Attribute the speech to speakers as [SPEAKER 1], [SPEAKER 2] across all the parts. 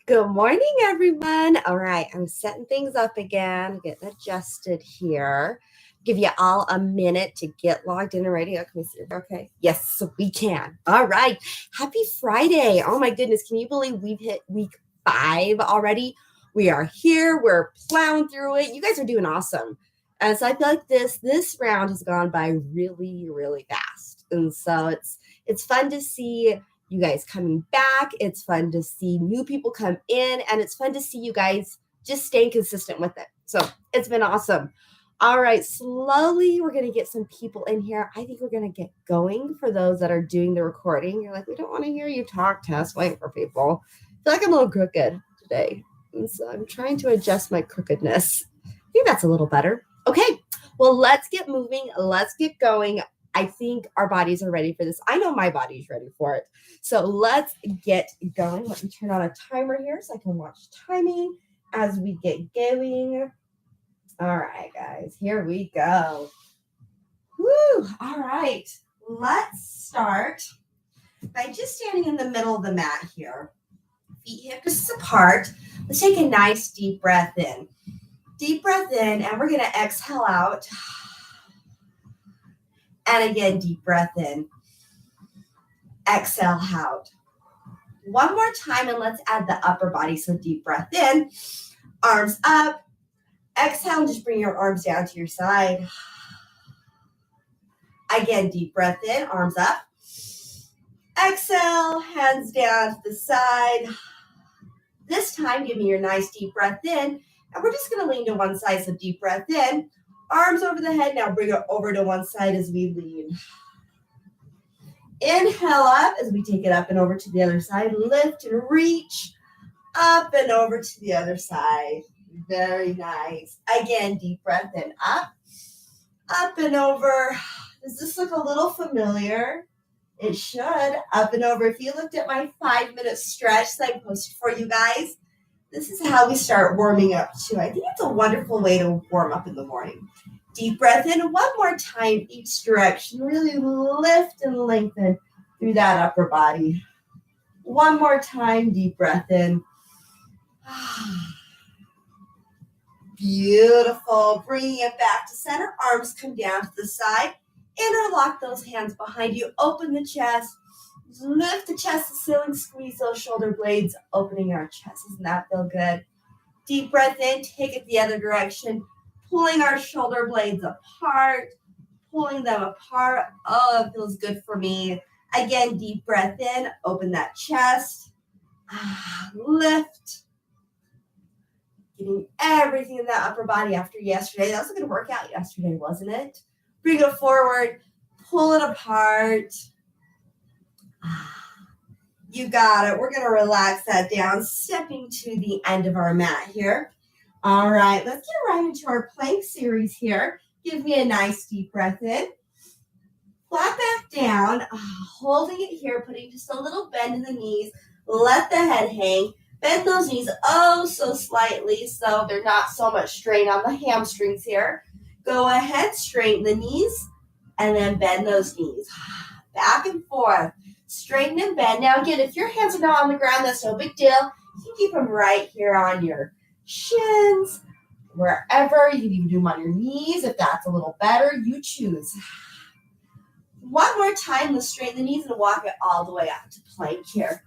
[SPEAKER 1] Good morning, everyone. All right, I'm setting things up again, getting adjusted here. Give you all a minute to get logged in and ready. Oh, can we see? Okay. Yes, we can. All right. Happy Friday. Oh my goodness. Can you believe we've hit week 5 already? We are here. We're plowing through it. You guys are doing awesome. And so I feel like this round has gone by really, really fast. And so it's fun to see you guys coming back. It's fun to see new people come in, and it's fun to see you guys just staying consistent with it. So it's been awesome. All right, slowly we're going to get some people in here. I think we're going to get going for those that are doing the recording. You're like, we don't want to hear you talk, Tess. Wait for people. I feel like I'm a little crooked today. And so I'm trying to adjust my crookedness. I think that's a little better. Okay, well, let's get moving. Let's get going. I think our bodies are ready for this. I know my body's ready for it. So let's get going. Let me turn on a timer here so I can watch timing as we get going. All right, guys, here we go. Woo! All right, let's start by just standing in the middle of the mat here. Feet hip distance apart. Let's take a nice deep breath in. Deep breath in, and we're going to exhale out. And again, deep breath in. Exhale out. One more time, and let's add the upper body. So deep breath in, arms up. Exhale, and just bring your arms down to your side. Again, deep breath in, arms up. Exhale, hands down to the side. This time, give me your nice deep breath in, and we're just going to lean to one side. So deep breath in, arms over the head. Now bring it over to one side as we lean. Inhale up as we take it up and over to the other side. Lift and reach up and over to the other side. Very nice. Again, deep breath in, up and over. Does this look a little familiar? It should. Up and over. If you looked at my 5-minute stretch that I posted for you guys, this is how we start warming up too. I think it's a wonderful way to warm up in the morning. Deep breath in one more time, each direction. Really lift and lengthen through that upper body. One more time, deep breath in. Beautiful. Bringing it back to center. Arms come down to the side. Interlock those hands behind you. Open the chest. Lift the chest to ceiling. Squeeze those shoulder blades, opening our chest. Doesn't that feel good? Deep breath in. Take it the other direction. Pulling our shoulder blades apart. Pulling them apart. Oh, it feels good for me. Again, deep breath in. Open that chest. Lift. Getting everything in that upper body after yesterday. That was a good workout yesterday, wasn't it? Bring it forward. Pull it apart. You got it. We're going to relax that down, stepping to the end of our mat here. All right, let's get right into our plank series here. Give me a nice deep breath in. Flat back down, holding it here, putting just a little bend in the knees. Let the head hang. Bend those knees oh so slightly so they're not so much strain on the hamstrings here. Go ahead, straighten the knees, and then bend those knees. Back and forth. Straighten and bend. Now again, if your hands are not on the ground, that's no big deal. You can keep them right here on your shins, wherever. You can even do them on your knees if that's a little better. You choose. One more time, let's straighten the knees and walk it all the way up to plank here.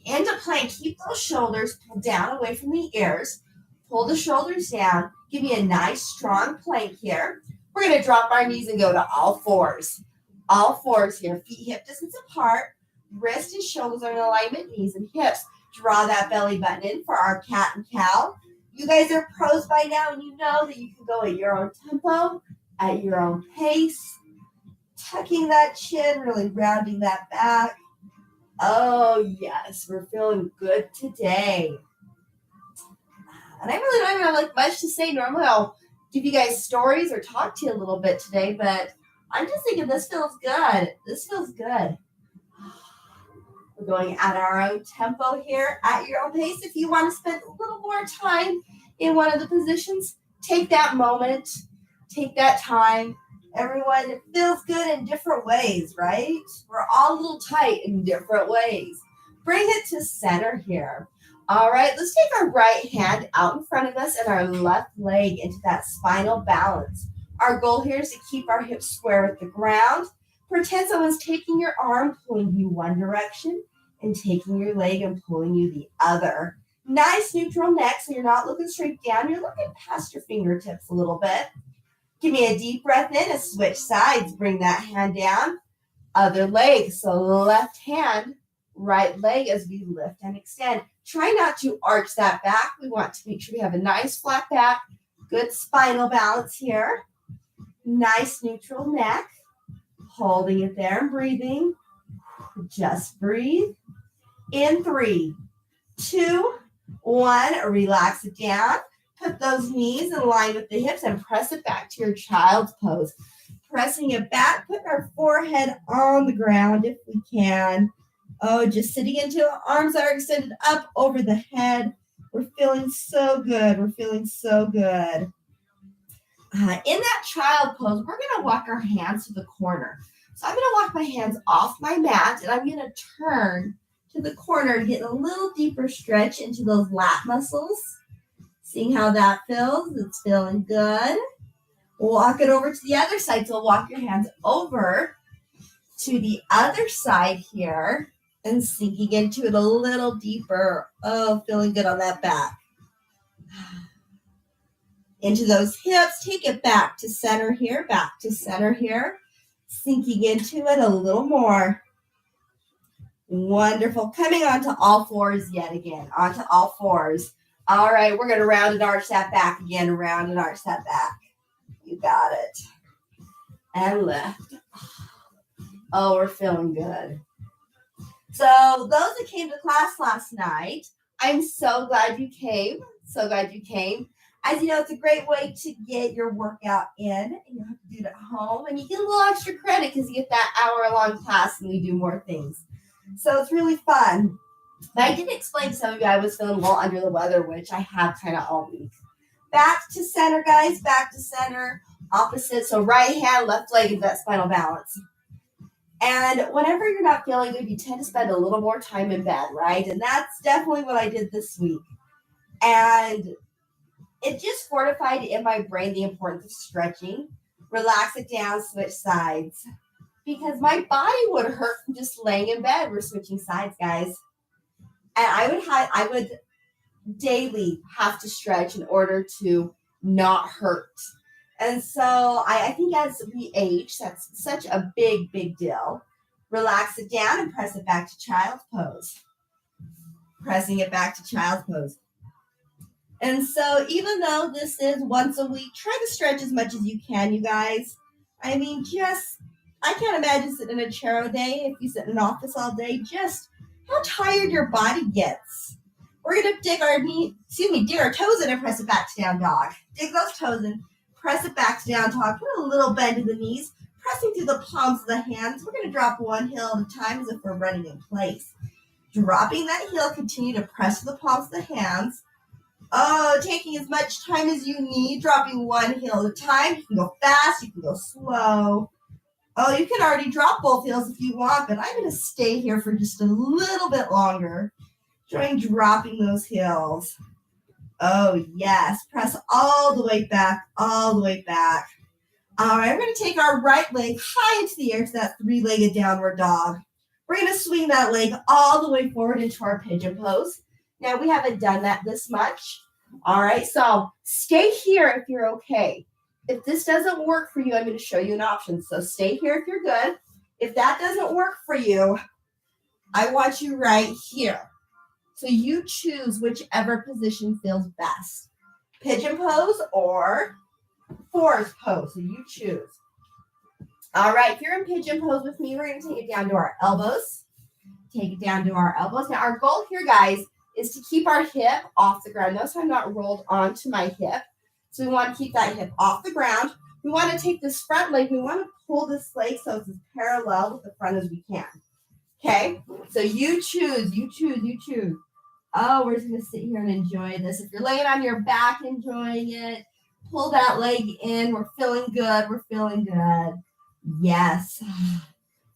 [SPEAKER 1] Into plank, keep those shoulders pulled down away from the ears. Pull the shoulders down. Give me a nice strong plank here. We're going to drop our knees and go to all fours. All fours here. Feet hip distance apart. Wrist and shoulders are in alignment. Knees and hips. Draw that belly button in for our cat and cow. You guys are pros by now, and you know that you can go at your own tempo, at your own pace. Tucking that chin, really rounding that back. Oh, yes, we're feeling good today. And I really don't even have like much to say. Normally, I'll give you guys stories or talk to you a little bit today, but I'm just thinking this feels good. This feels good. We're going at our own tempo here, at your own pace. If you want to spend a little more time in one of the positions, take that moment, take that time. Everyone, it feels good in different ways, right? We're all a little tight in different ways. Bring it to center here. All right, let's take our right hand out in front of us and our left leg into that spinal balance. Our goal here is to keep our hips square with the ground. Pretend someone's taking your arm, pulling you one direction, and taking your leg and pulling you the other. Nice neutral neck, so you're not looking straight down, you're looking past your fingertips a little bit. Give me a deep breath in and switch sides. Bring that hand down. Other leg, so left hand, right leg as we lift and extend. Try not to arch that back. We want to make sure we have a nice flat back, good spinal balance here. Nice neutral neck. Holding it there and breathing. Just breathe. In 3, 2, 1. Relax it down. Put those knees in line with the hips and press it back to your child's pose. Pressing it back, putting our forehead on the ground if we can. Oh, just sitting into arms are extended up over the head. We're feeling so good. We're feeling so good. In that child pose, we're going to walk our hands to the corner. So I'm going to walk my hands off my mat and I'm going to turn to the corner to get a little deeper stretch into those lat muscles. Seeing how that feels. It's feeling good. Walk it over to the other side. So walk your hands over to the other side here and sinking into it a little deeper. Oh, feeling good on that back. Into those hips. Take it back to center here, back to center here. Sinking into it a little more. Wonderful. Coming onto all fours yet again. Onto all fours. All right, we're going to round and arch that back again. Round and arch that back. You got it. And lift. Oh, we're feeling good. So those that came to class last night, I'm so glad you came. So glad you came. As you know, it's a great way to get your workout in. And you don't have to do it at home. And you get a little extra credit because you get that hour-long class and we do more things. So it's really fun. But I did explain to some of you I was feeling a little under the weather, which I have kind of all week. Back to center, guys. Back to center. Opposite. So right hand, left leg into that spinal balance. And whenever you're not feeling good, you tend to spend a little more time in bed, right? And that's definitely what I did this week. And it just fortified in my brain the importance of stretching. Relax it down, switch sides. Because my body would hurt from just laying in bed. We're switching sides, guys. And I would daily have to stretch in order to not hurt. And so I think as we age, that's such a big, big deal. Relax it down and press it back to child's pose. Pressing it back to child's pose. And so even though this is once a week, try to stretch as much as you can, you guys. I mean, I can't imagine sitting in a chair all day. If you sit in an office all day, just how tired your body gets. We're going to dig our toes in and press it back to down dog. Dig those toes in, press it back to down dog. Put a little bend in the knees, pressing through the palms of the hands. We're going to drop one heel at a time as if we're running in place. Dropping that heel, continue to press the palms of the hands. Oh, taking as much time as you need, dropping one heel at a time. You can go fast, you can go slow. Oh, you can already drop both heels if you want, but I'm going to stay here for just a little bit longer. Enjoying dropping those heels. Oh, yes. Press all the way back, all the way back. All right, we're going to take our right leg high into the air to that three-legged downward dog. We're going to swing that leg all the way forward into our pigeon pose. Now, we haven't done that this much. All right, so stay here if you're okay. If this doesn't work for you, I'm going to show you an option. So stay here if you're good. If that doesn't work for you, I want you right here. So you choose whichever position feels best. Pigeon pose or forest pose. So you choose. All right, if you're in pigeon pose with me, we're going to take it down to our elbows. Take it down to our elbows. Now, our goal here, guys, is to keep our hip off the ground. Notice I'm not rolled onto my hip. So we want to keep that hip off the ground. We want to take this front leg. We want to pull this leg so it's as parallel with the front as we can. Okay? So you choose, you choose, you choose. Oh, we're just going to sit here and enjoy this. If you're laying on your back enjoying it, pull that leg in. We're feeling good. We're feeling good. Yes.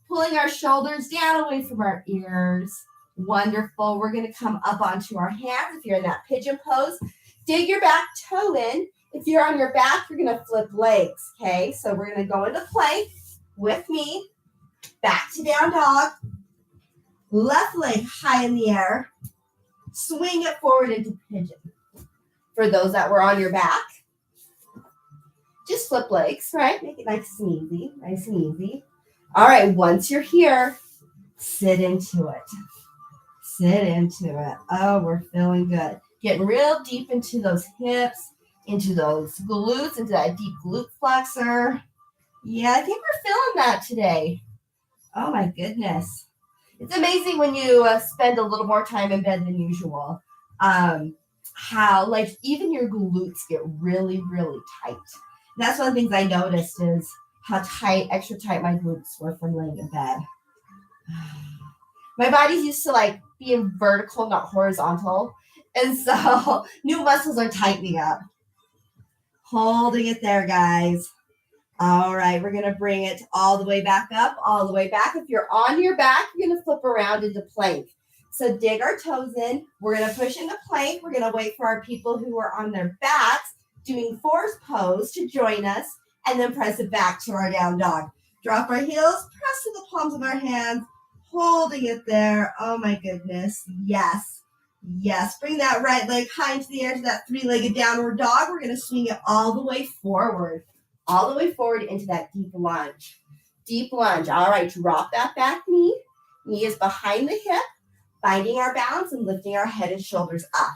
[SPEAKER 1] Pulling our shoulders down away from our ears. Wonderful. We're going to come up onto our hands. If you're in that pigeon pose, dig your back toe in. If you're on your back, you're going to flip legs, okay? So we're going to go into plank with me, back to down dog, left leg high in the air, swing it forward into pigeon. For those that were on your back, just flip legs, right? Make it nice and easy, nice and easy. All right, once you're here, sit into it. Sit into it. Oh, we're feeling good. Getting real deep into those hips, into those glutes, into that deep glute flexor. Yeah, I think we're feeling that today. Oh my goodness. It's amazing when you spend a little more time in bed than usual. How like even your glutes get really, really tight. And that's one of the things I noticed is how tight, extra tight my glutes were from laying in bed. My body's used to like being vertical, not horizontal. And so new muscles are tightening up. Holding it there, guys. All right, we're going to bring it all the way back up, all the way back. If you're on your back, you're going to flip around into plank. So dig our toes in. We're going to push into plank. We're going to wait for our people who are on their backs doing force pose to join us, and then press it back to our down dog. Drop our heels, press to the palms of our hands, holding it there. Oh my goodness. Yes. Yes. Bring that right leg high into the air to that three-legged downward dog. We're going to swing it all the way forward. All the way forward into that deep lunge. Deep lunge. All right, drop that back knee. Knee is behind the hip, finding our balance and lifting our head and shoulders up.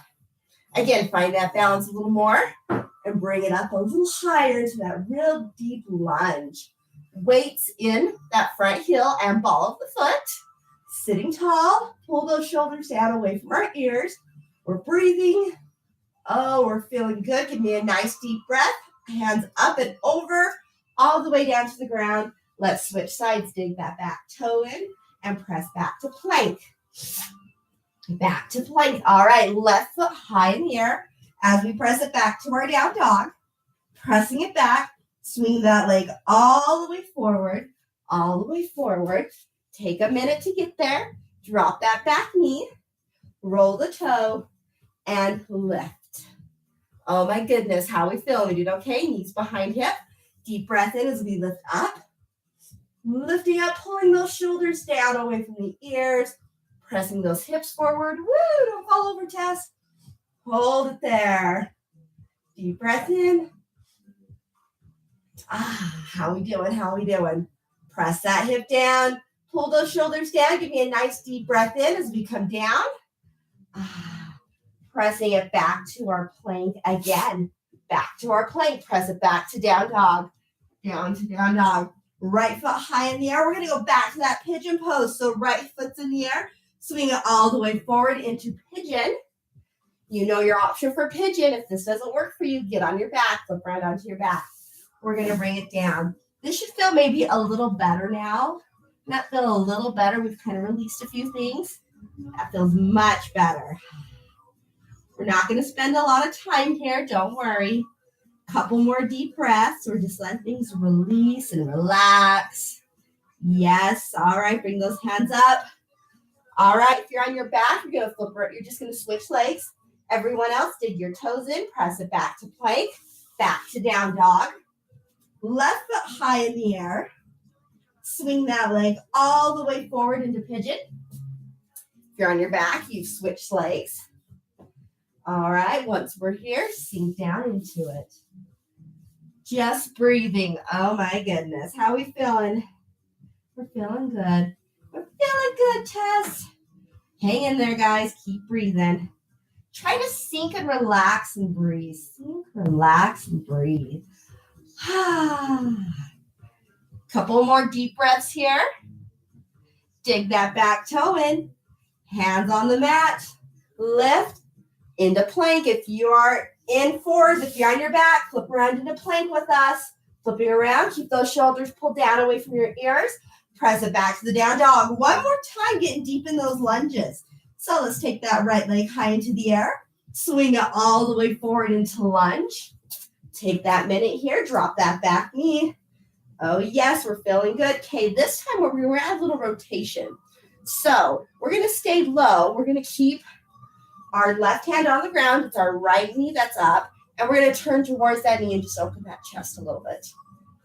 [SPEAKER 1] Again, find that balance a little more and bring it up a little higher to that real deep lunge. Weights in that front heel and ball of the foot. Sitting tall, pull those shoulders down away from our ears. We're breathing. Oh, we're feeling good. Give me a nice deep breath. Hands up and over, all the way down to the ground. Let's switch sides, dig that back toe in, and press back to plank. Back to plank. All right, left foot high in the air as we press it back to our down dog. Pressing it back, swing that leg all the way forward, all the way forward. Take a minute to get there. Drop that back knee, roll the toe, and lift. Oh my goodness, how we feeling? We did okay. Knees behind hip. Deep breath in as we lift up. Lifting up, pulling those shoulders down away from the ears. Pressing those hips forward. Woo, don't fall over, Tess. Hold it there. Deep breath in. How we doing? How we doing? Press that hip down. Pull those shoulders down. Give me a nice deep breath in as we come down. Pressing it back to our plank again. Back to our plank. Press it back to down dog. Down to down dog. Right foot high in the air. We're going to go back to that pigeon pose. So right foot's in the air. Swing it all the way forward into pigeon. You know your option for pigeon. If this doesn't work for you, get on your back. Flip right onto your back. We're going to bring it down. This should feel maybe a little better now. That feel a little better. We've kind of released a few things. That feels much better. We're not going to spend a lot of time here. Don't worry. Couple more deep breaths. We're just letting things release and relax. Yes. All right. Bring those hands up. All right. If you're on your back, you're going to flip. You're just going to switch legs. Everyone else, dig your toes in. Press it back to plank. Back to down dog. Left foot high in the air. Swing that leg all the way forward into pigeon. If you're on your back, you've switched legs. All right, once we're here, sink down into it. Just breathing. Oh my goodness. How are we feeling? We're feeling good. We're feeling good, Tess. Hang in there, guys. Keep breathing. Try to sink and relax and breathe. Sink, relax, and breathe. Couple more deep breaths here. Dig that back toe in. Hands on the mat. Lift into plank. If you are in fours, if you're on your back, flip around into plank with us. Flipping around, keep those shoulders pulled down away from your ears. Press it back to the down dog. One more time, getting deep in those lunges. So let's take that right leg high into the air. Swing it all the way forward into lunge. Take that minute here. Drop that back knee. Oh, yes, we're feeling good. Okay, this time we're going to add a little rotation. So we're going to stay low. We're going to keep our left hand on the ground. It's our right knee that's up. And we're going to turn towards that knee and just open that chest a little bit.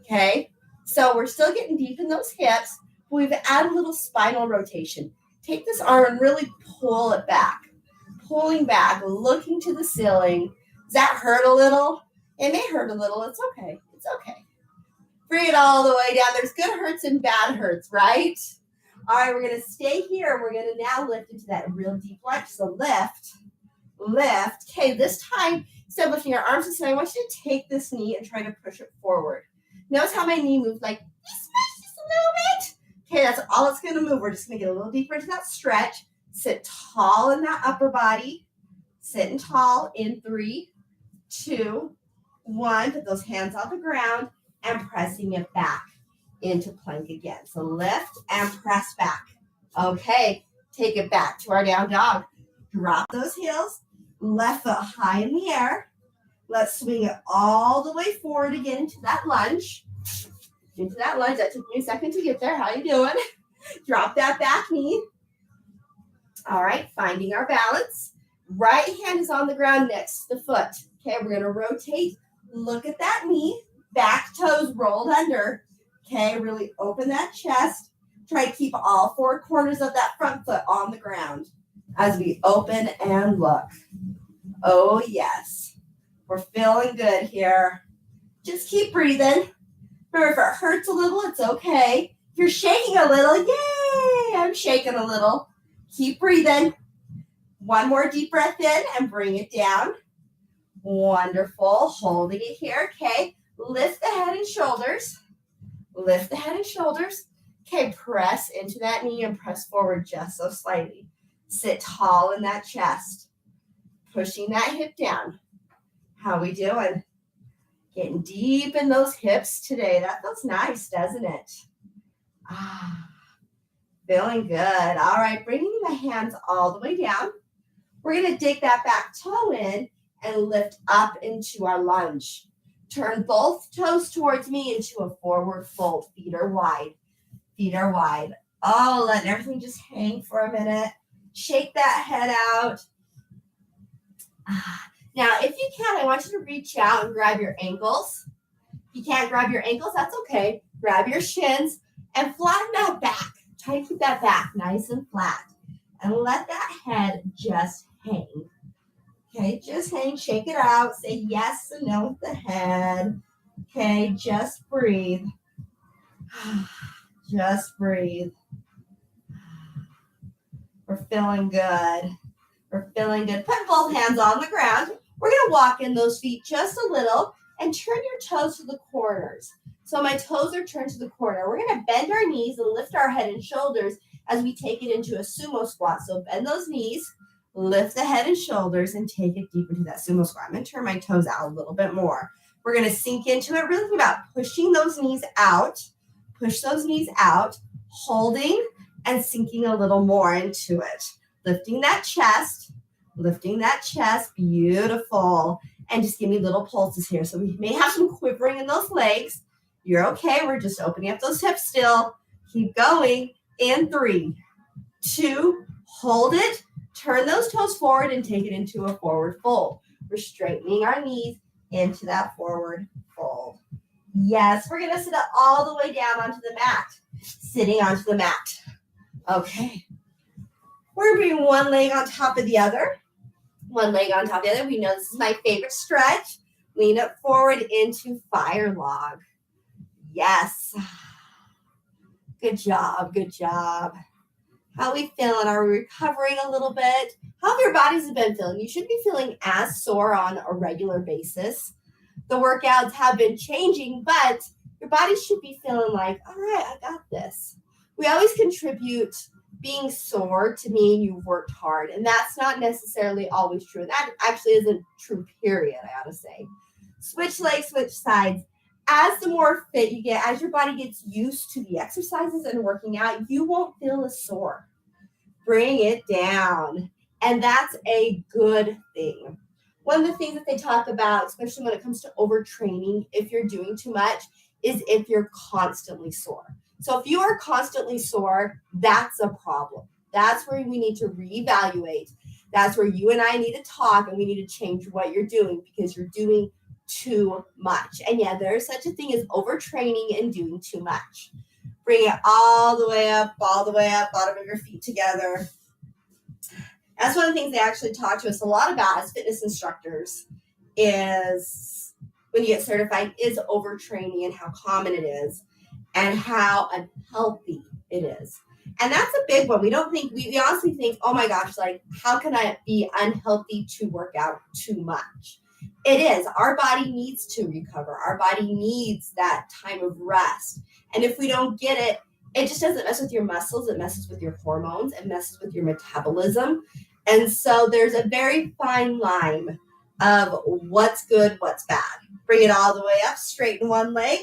[SPEAKER 1] Okay? So we're still getting deep in those hips, but we've added a little spinal rotation. Take this arm and really pull it back. Pulling back, looking to the ceiling. Does that hurt a little? It may hurt a little. It's okay. It's okay. Bring it all the way down. There's good hurts and bad hurts, right? All right, we're going to stay here. We're going to now lift into that real deep lunge. So lift. Okay, this time, instead of lifting your arms to the side, I want you to take this knee and try to push it forward. Notice how my knee moves like just a little bit. Okay, that's all it's going to move. We're just going to get a little deeper into that stretch. Sit tall in that upper body. Sitting tall in 3, 2, 1. Put those hands on the ground and pressing it back into plank again. So lift and press back. Okay, take it back to our down dog. Drop those heels. Left foot high in the air. Let's swing it all the way forward again into that lunge. That took me a second to get there. How you doing? Drop that back knee. All right, finding our balance. Right hand is on the ground next to the foot. Okay, we're going to rotate. Look at that knee. Back toes rolled under. Okay, really open that chest. Try to keep all 4 corners of that front foot on the ground as we open and look. Oh, yes. We're feeling good here. Just keep breathing. Remember, if it hurts a little, it's okay. If you're shaking a little, yay, I'm shaking a little. Keep breathing. One more deep breath in and bring it down. Wonderful. Holding it here. Okay. Lift the head and shoulders. Lift the head and shoulders. Okay. Press into that knee and press forward just so slightly. Sit tall in that chest. Pushing that hip down. How we doing? Getting deep in those hips today. That feels nice, doesn't it? Feeling good. All right. Bringing the hands all the way down. We're going to dig that back toe in and lift up into our lunge. Turn both toes towards me into a forward fold. Feet are wide. Feet are wide. Oh, let everything just hang for a minute. Shake that head out. Now, if you can, I want you to reach out and grab your ankles. If you can't grab your ankles, that's okay. Grab your shins and flatten that back. Try to keep that back nice and flat. And let that head just hang. Okay, just hang. Shake it out. Say yes and no with the head. Okay, just breathe. Just breathe. We're feeling good. We're feeling good. Put both hands on the ground. We're going to walk in those feet just a little and turn your toes to the corners. So my toes are turned to the corner. We're going to bend our knees and lift our head and shoulders as we take it into a sumo squat. So bend those knees, lift the head and shoulders, and take it deep into that sumo squat. I'm going to turn my toes out a little bit more. We're going to sink into it. Really think about pushing those knees out. Push those knees out, holding and sinking a little more into it. Lifting that chest. Beautiful. And just give me little pulses here. So we may have some quivering in those legs. You're okay. We're just opening up those hips still. Keep going. In 3, 2, hold it. Turn those toes forward and take it into a forward fold. We're straightening our knees into that forward fold. Yes, we're going to sit up all the way down onto the mat. Sitting onto the mat. Okay. We're going to bring one leg on top of the other. One leg on top of the other. We know this is my favorite stretch. Lean it forward into fire log. Yes. Good job. Good job. How are we feeling? Are we recovering a little bit? How have your bodies been feeling? You should be feeling as sore on a regular basis. The workouts have been changing, but your body should be feeling like, all right, I got this. We always contribute being sore to mean you've worked hard, and that's not necessarily always true. And that actually isn't true, period, I ought to say. Switch legs, switch sides. As the more fit you get, as your body gets used to the exercises and working out, you won't feel as sore. Bring it down. And that's a good thing. One of the things that they talk about, especially when it comes to overtraining, if you're doing too much, is if you're constantly sore. So if you are constantly sore, that's a problem. That's where we need to reevaluate. That's where you and I need to talk and we need to change what you're doing because you're doing too much. And yeah, there is such a thing as overtraining and doing too much. Bring it all the way up, bottom of your feet together. That's one of the things they actually talk to us a lot about as fitness instructors is when you get certified is overtraining and how common it is and how unhealthy it is. And that's a big one. We don't think, we honestly think, oh my gosh, like how can I be unhealthy to work out too much? It is. Our body needs to recover. Our body needs that time of rest. And if we don't get it, it just doesn't mess with your muscles. It messes with your hormones. It messes with your metabolism. And so there's a very fine line of what's good, what's bad. Bring it all the way up, straighten one leg.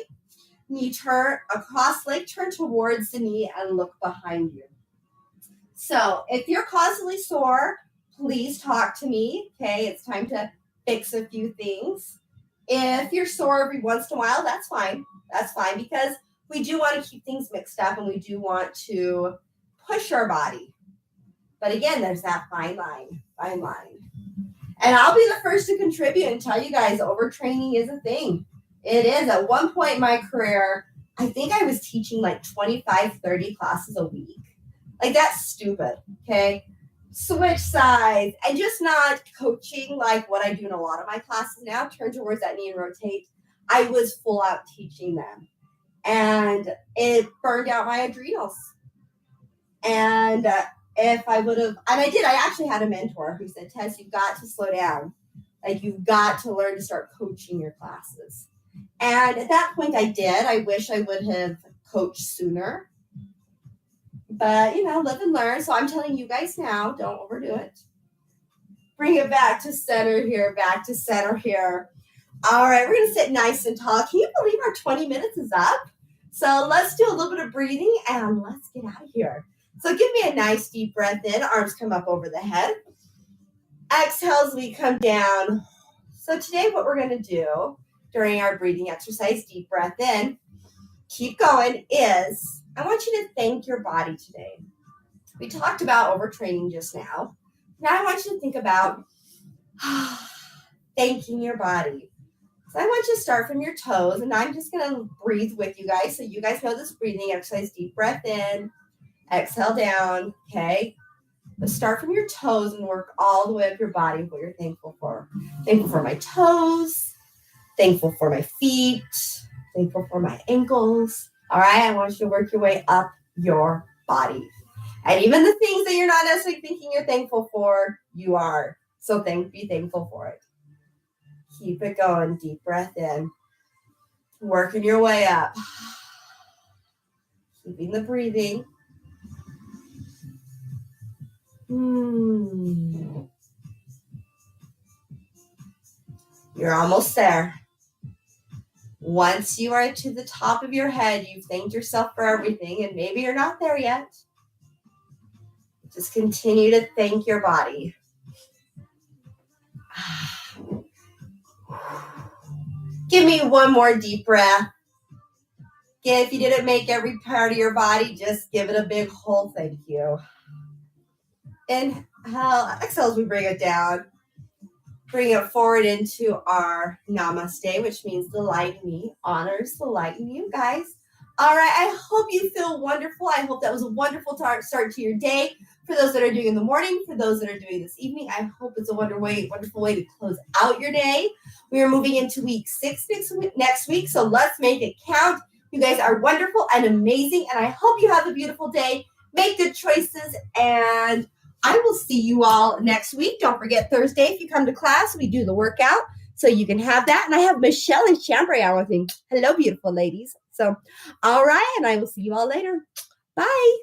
[SPEAKER 1] Knee turn, across leg, turn towards the knee and look behind you. So if you're constantly sore, please talk to me. Okay, it's time to fix a few things. If you're sore every once in a while, that's fine. That's fine because we do want to keep things mixed up and we do want to push our body. But again, there's that fine line. And I'll be the first to contribute and tell you guys overtraining is a thing. It is. At one point in my career, I think I was teaching like 25, 30 classes a week. Like that's stupid, okay? Switch sides and just not coaching like what I do in a lot of my classes now. Turn towards that knee and rotate. I was full out teaching them. And it burned out my adrenals. And if I would have, and I did, I actually had a mentor who said, Tess, you've got to slow down. Like you've got to learn to start coaching your classes. And at that point I did. I wish I would have coached sooner. But, live and learn. So I'm telling you guys now, don't overdo it. Bring it back to center here, All right, we're going to sit nice and tall. Can you believe our 20 minutes is up? So let's do a little bit of breathing and let's get out of here. So give me a nice deep breath in. Arms come up over the head. Exhale as we come down. So today what we're going to do during our breathing exercise, deep breath in, keep going, is I want you to thank your body today. We talked about overtraining just now. Now I want you to think about thanking your body. So I want you to start from your toes, and I'm just going to breathe with you guys so you guys know this breathing exercise. Deep breath in, exhale down, okay? But start from your toes and work all the way up your body, what you're thankful for. Thankful for my toes. Thankful for my feet, thankful for my ankles. All right, I want you to work your way up your body. And even the things that you're not necessarily thinking you're thankful for, you are. So be thankful for it. Keep it going, deep breath in. Working your way up. Keeping the breathing. You're almost there. Once you are to the top of your head, you've thanked yourself for everything, and maybe you're not there yet. Just continue to thank your body. Give me one more deep breath. If you didn't make every part of your body, just give it a big whole thank you. Inhale, exhale as we bring it down. Bring it forward into our namaste, which means the light in me honors the light in you guys. All right, I hope you feel wonderful. I hope that was a wonderful start to your day. For those that are doing in the morning, for those that are doing this evening, I hope it's a wonderful way to close out your day. We are moving into week 6 next week, so let's make it count. You guys are wonderful and amazing, and I hope you have a beautiful day. Make good choices, and I will see you all next week. Don't forget Thursday, if you come to class, we do the workout. So you can have that. And I have Michelle and Chambray on with me. Hello, beautiful ladies. So, all right. And I will see you all later. Bye.